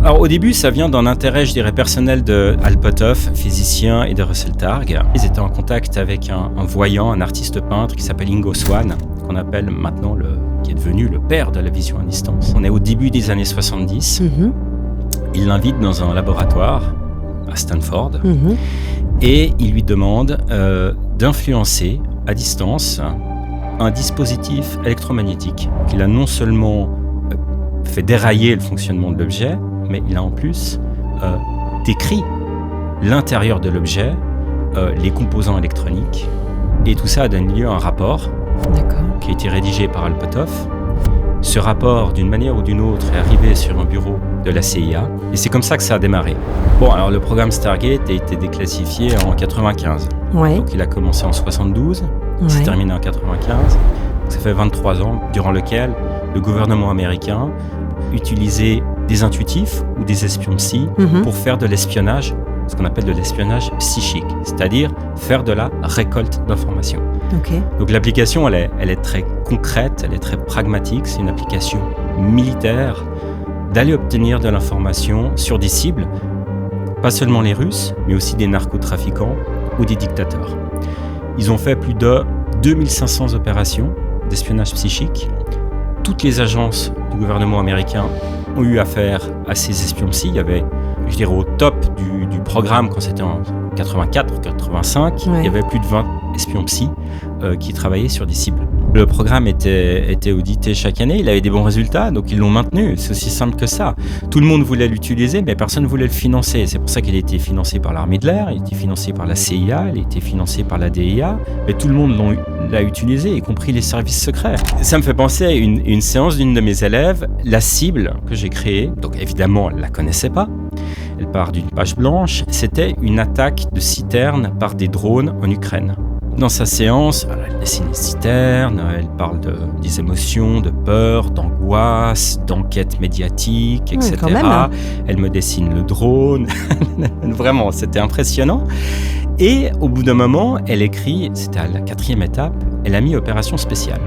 Alors au début, ça vient d'un intérêt, je dirais, personnel de Al Puthoff, physicien, et de Russell Targ. Ils étaient en contact avec un voyant, un artiste peintre qui s'appelle Ingo Swann, qu'on appelle maintenant qui est devenu le père de la vision à distance. On est au début des années 70. Il l'invite dans un laboratoire à Stanford et il lui demande d'influencer à distance un dispositif électromagnétique qu'il a non seulement fait dérailler le fonctionnement de l'objet, mais il a en plus décrit l'intérieur de l'objet, les composants électroniques, et tout ça a donné lieu à un rapport qui a été rédigé par Al Puthoff. Ce rapport, d'une manière ou d'une autre, est arrivé sur un bureau de la CIA, et c'est comme ça que ça a démarré. Bon, alors le programme Stargate a été déclassifié en 95. Ouais. Donc il a commencé en 72, il s'est terminé en 95. Donc, ça fait 23 ans durant lequel le gouvernement américain utilisait des intuitifs ou des espions psy pour faire de l'espionnage, ce qu'on appelle de l'espionnage psychique, c'est-à-dire faire de la récolte d'informations. Donc l'application, elle est très concrète, elle est très pragmatique, c'est une application militaire d'aller obtenir de l'information sur des cibles, pas seulement les Russes, mais aussi des narcotrafiquants ou des dictateurs. Ils ont fait plus de 2500 opérations d'espionnage psychique. Toutes les agences du gouvernement américain ont eu affaire à ces espions psy. Il y avait, je dirais, au top du programme, quand c'était en 84, 85, il y avait plus de 20 espions psy qui travaillaient sur des cibles. Le programme était audité chaque année, il avait des bons résultats, donc ils l'ont maintenu. C'est aussi simple que ça. Tout le monde voulait l'utiliser, mais personne ne voulait le financer. C'est pour ça qu'il a été financé par l'armée de l'air, il a été financé par la CIA, il a été financé par la DIA, mais tout le monde l'a utilisé, y compris les services secrets. Ça me fait penser à une séance d'une de mes élèves. La cible que j'ai créée, donc évidemment elle ne la connaissait pas, elle part d'une page blanche, c'était une attaque de citernes par des drones en Ukraine. Dans sa séance, elle dessine les citernes, elle parle des émotions, de peur, d'angoisse, d'enquête médiatique, etc. Elle me dessine le drone. Vraiment, c'était impressionnant. Et au bout d'un moment, elle écrit, c'était à la 4e étape, elle a mis opération spéciale.